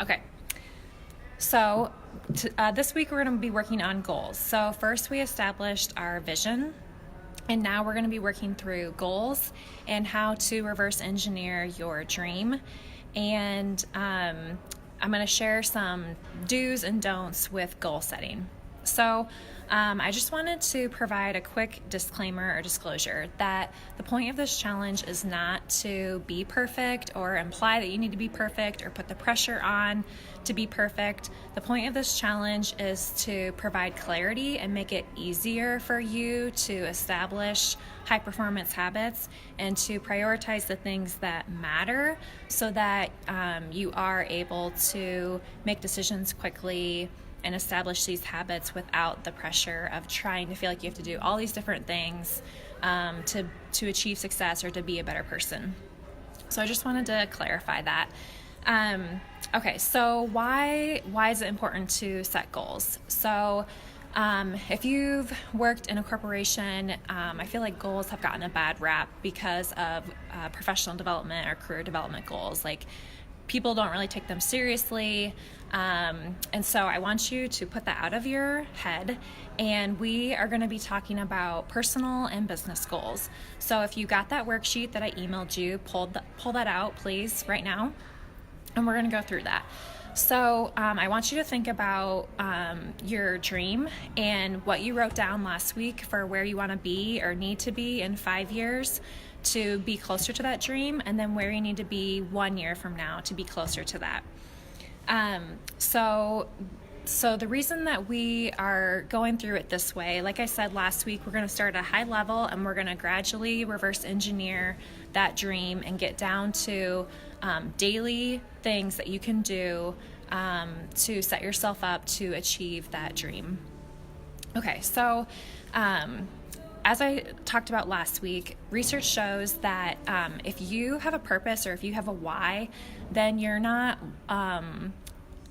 Okay, so this week we're going to be working on goals. So first we established our vision, and now we're going to be working through goals and how to reverse engineer your dream. And I'm going to share some do's and don'ts with goal setting. So I just wanted to provide a quick disclaimer or disclosure that the point of this challenge is not to be perfect or imply that you need to be perfect or put the pressure on to be perfect. The point of this challenge is to provide clarity and make it easier for you to establish high performance habits and to prioritize the things that matter so that you are able to make decisions quickly and establish these habits without the pressure of trying to feel like you have to do all these different things to achieve success or to be a better person. So I just wanted to clarify that. Okay, so why is it important to set goals? So if you've worked in a corporation, I feel like goals have gotten a bad rap because of professional development or career development goals. Like, people don't really take them seriously. And so I want you to put that out of your head. And we are going to be talking about personal and business goals. So if you got that worksheet that I emailed you, pull that out, please, right now. And we're going to go through that. So I want you to think about your dream and what you wrote down last week for where you want to be or need to be in 5 years to be closer to that dream, and then where you need to be 1 year from now to be closer to that. So the reason that we are going through it this way, like I said last week, we're going to start at a high level and we're going to gradually reverse engineer that dream and get down to daily things that you can do to set yourself up to achieve that dream. Okay, so as I talked about last week, research shows that if you have a purpose or if you have a why, then you're not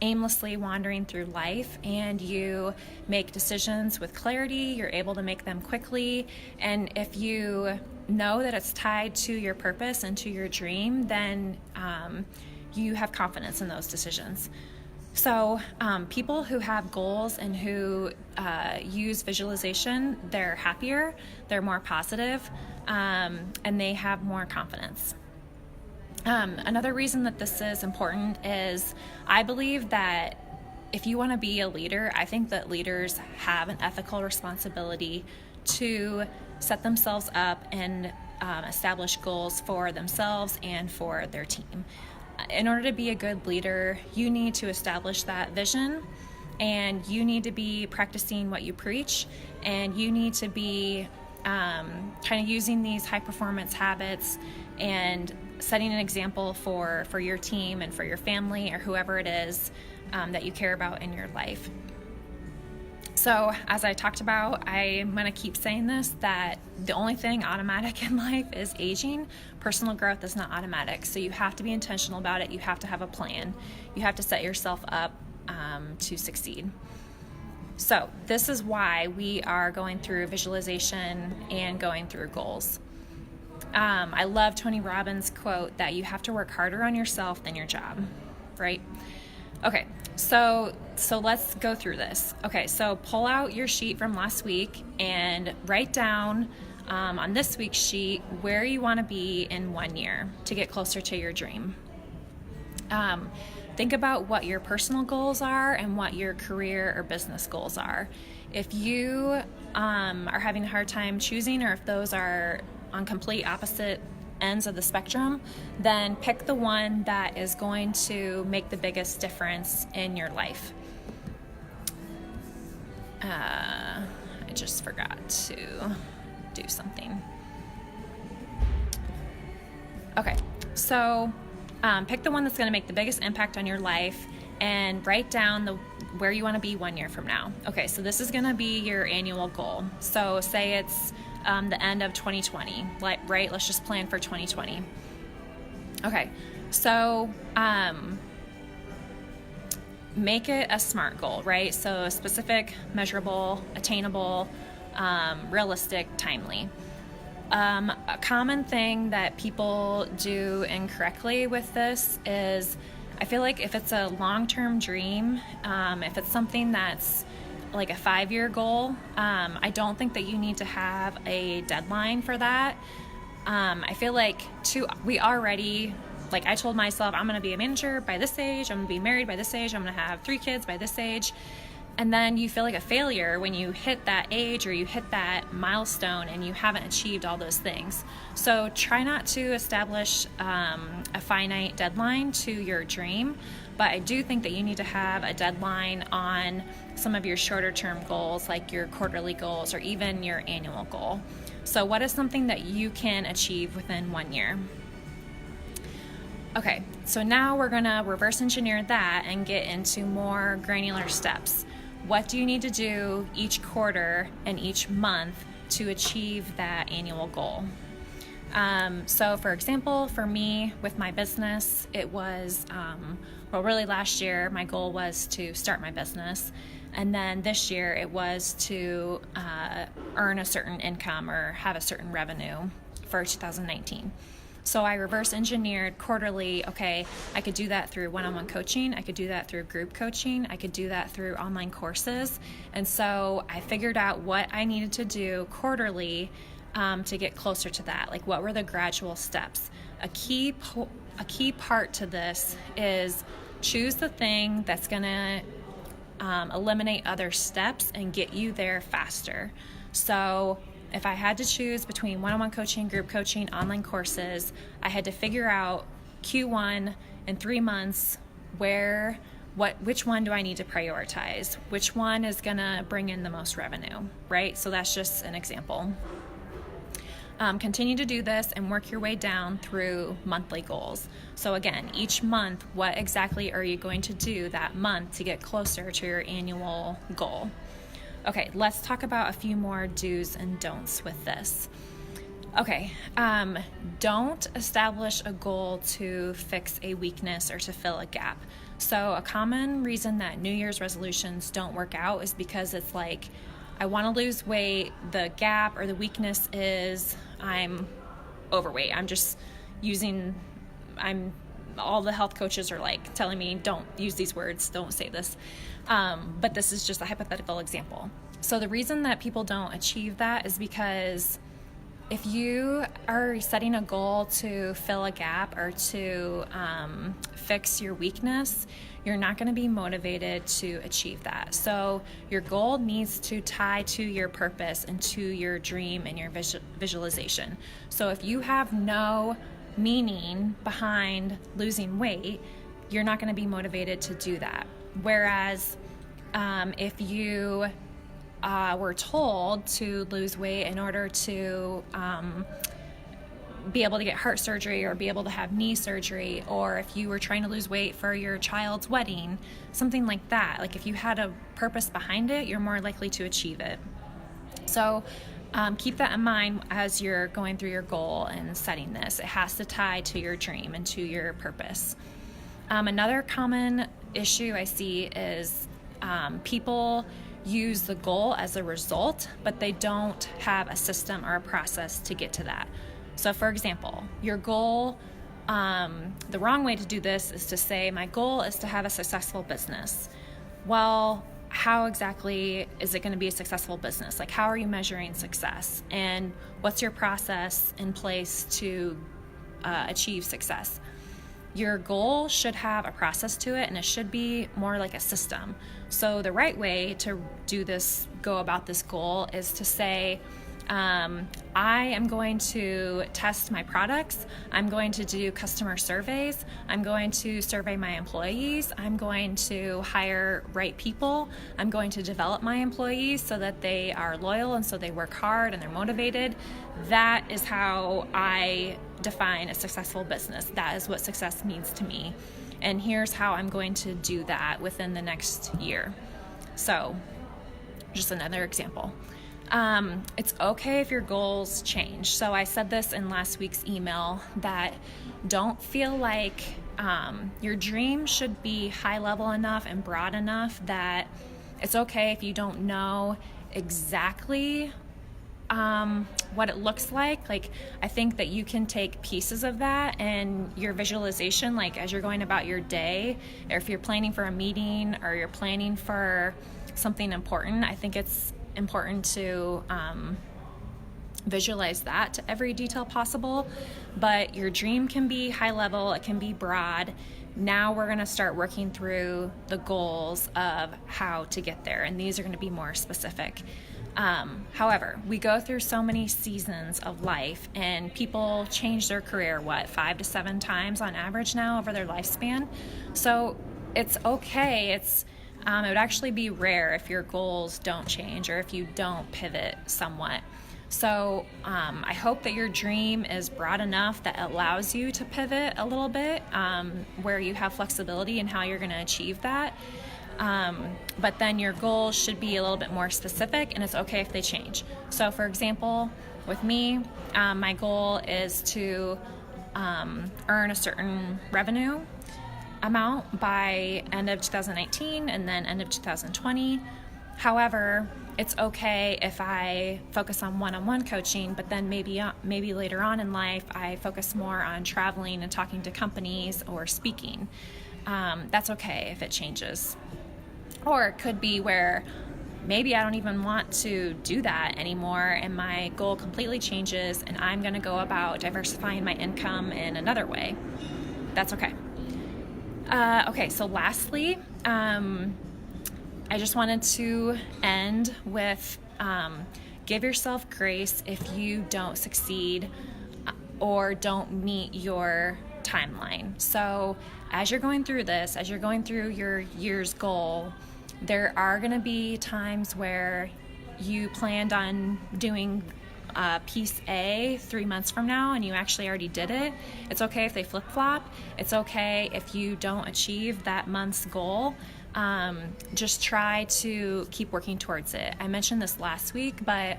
aimlessly wandering through life, and you make decisions with clarity. You're able to make them quickly, and if you know that it's tied to your purpose and to your dream, then you have confidence in those decisions. So people who have goals and who use visualization, they're happier, they're more positive, and they have more confidence. Another reason that this is important is I believe that if you want to be a leader, I think that leaders have an ethical responsibility to set themselves up and establish goals for themselves and for their team. In order to be a good leader, you need to establish that vision, and you need to be practicing what you preach, and you need to be kind of using these high performance habits and setting an example for your team and for your family or whoever it is that you care about in your life. So as I talked about, I'm going to keep saying this, that the only thing automatic in life is aging. Personal growth is not automatic. So you have to be intentional about it. You have to have a plan. You have to set yourself up to succeed. So this is why we are going through visualization and going through goals. I love Tony Robbins' quote that you have to work harder on yourself than your job, right? Okay, so let's go through this. Okay, so pull out your sheet from last week and write down on this week's sheet where you want to be in 1 year to get closer to your dream. Think about what your personal goals are and what your career or business goals are. If you are having a hard time choosing, or if those are on complete opposite ends of the spectrum, then pick the one that is going to make the biggest difference in your life. I just forgot to do something. Okay, so pick the one that's going to make the biggest impact on your life and write down where you want to be 1 year from now. Okay, so this is going to be your annual goal. So say it's the end of 2020, right? Let's just plan for 2020. Okay, so make it a SMART goal, right? So specific, measurable, attainable, realistic, timely. A common thing that people do incorrectly with this is I feel like if it's a long-term dream, if it's something that's like a 5-year goal, I don't think that you need to have a deadline for that. I feel like I told myself I'm going to be a manager by this age, I'm going to be married by this age, I'm going to have 3 kids by this age. And then you feel like a failure when you hit that age or you hit that milestone and you haven't achieved all those things. So try not to establish a finite deadline to your dream, but I do think that you need to have a deadline on some of your shorter term goals, like your quarterly goals or even your annual goal. So what is something that you can achieve within 1 year? Okay, so now we're gonna reverse engineer that and get into more granular steps. What do you need to do each quarter and each month to achieve that annual goal? So for example, for me with my business, it was, really last year my goal was to start my business. And then this year it was to earn a certain income or have a certain revenue for 2019. So I reverse engineered quarterly, okay, I could do that through one-on-one coaching, I could do that through group coaching, I could do that through online courses. And so I figured out what I needed to do quarterly to get closer to that. Like, what were the gradual steps? A key part to this is choose the thing that's gonna eliminate other steps and get you there faster. So if I had to choose between one-on-one coaching, group coaching, online courses, I had to figure out Q1 in 3 months which one do I need to prioritize? Which one is gonna bring in the most revenue, right? So that's just an example. Continue to do this and work your way down through monthly goals. So again, each month, what exactly are you going to do that month to get closer to your annual goal? Okay, let's talk about a few more do's and don'ts with this. Okay, don't establish a goal to fix a weakness or to fill a gap. So a common reason that New Year's resolutions don't work out is because it's like, I want to lose weight, the gap or the weakness is I'm overweight. All the health coaches are like telling me, don't use these words, don't say this. But this is just a hypothetical example. So the reason that people don't achieve that is because if you are setting a goal to fill a gap or to fix your weakness, you're not going to be motivated to achieve that. So your goal needs to tie to your purpose and to your dream and your visualization. So if you have no meaning behind losing weight, you're not going to be motivated to do that. Whereas if you were told to lose weight in order to be able to get heart surgery or be able to have knee surgery, or if you were trying to lose weight for your child's wedding, something like that, like if you had a purpose behind it, you're more likely to achieve it. So keep that in mind as you're going through your goal and setting this. It has to tie to your dream and to your purpose. Another common issue I see is people use the goal as a result, but they don't have a system or a process to get to that. So for example, your goal, the wrong way to do this is to say, my goal is to have a successful business. Well, how exactly is it going to be a successful business? Like, how are you measuring success? And what's your process in place to achieve success? Your goal should have a process to it, and it should be more like a system. So the right way to do this, go about this goal, is to say, I am going to test my products, I'm going to do customer surveys, I'm going to survey my employees, I'm going to hire right people, I'm going to develop my employees so that they are loyal and so they work hard and they're motivated. That is how I define a successful business. That is what success means to me. And here's how I'm going to do that within the next year. So, just another example. It's okay if your goals change. So I said this in last week's email, that don't feel like your dream should be high level enough and broad enough that it's okay if you don't know exactly what it looks like. Like, I think that you can take pieces of that and your visualization, like as you're going about your day, or if you're planning for a meeting or you're planning for something important, I think it's important to visualize that to every detail possible. But your dream can be high level, it can be broad. Now we're going to start working through the goals of how to get there, and these are going to be more specific. However, we go through so many seasons of life, and people change their career, 5 to 7 times on average now over their lifespan. So it's okay. It would actually be rare if your goals don't change or if you don't pivot somewhat. So I hope that your dream is broad enough that allows you to pivot a little bit, where you have flexibility in how you're going to achieve that. But then your goals should be a little bit more specific, and it's okay if they change. So for example, with me, my goal is to earn a certain revenue amount by end of 2019 and then end of 2020. However, it's okay if I focus on one-on-one coaching, but then maybe later on in life I focus more on traveling and talking to companies or speaking. That's okay if it changes. Or it could be where maybe I don't even want to do that anymore and my goal completely changes and I'm going to go about diversifying my income in another way. That's okay. Okay, so lastly, I just wanted to end with give yourself grace if you don't succeed or don't meet your timeline. So as you're going through this, as you're going through your year's goal, there are going to be times where you planned on doing piece A 3 months from now and you actually already did it. It's okay if they flip-flop. It's okay if you don't achieve that month's goal. Just try to keep working towards it. I mentioned this last week, but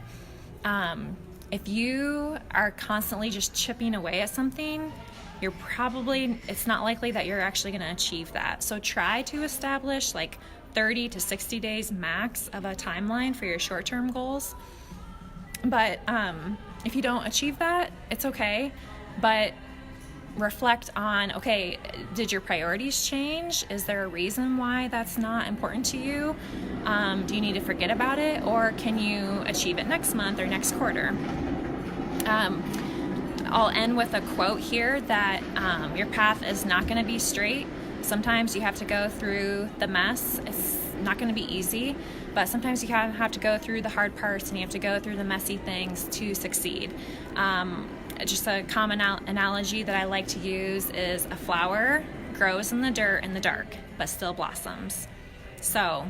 if you are constantly just chipping away at something, it's not likely that you're actually going to achieve that. So try to establish like 30 to 60 days max of a timeline for your short-term goals. But if you don't achieve that, it's okay. But reflect on, okay, did your priorities change? Is there a reason why that's not important to you? Do you need to forget about it, or can you achieve it next month or next quarter? I'll end with a quote here that your path is not going to be straight. Sometimes you have to go through the mess. It's not going to be easy, but sometimes you have to go through the hard parts and you have to go through the messy things to succeed. Just a common analogy that I like to use is a flower grows in the dirt in the dark, but still blossoms. So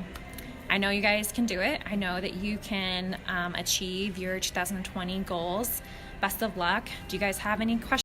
I know you guys can do it. I know that you can achieve your 2020 goals. Best of luck. Do you guys have any questions?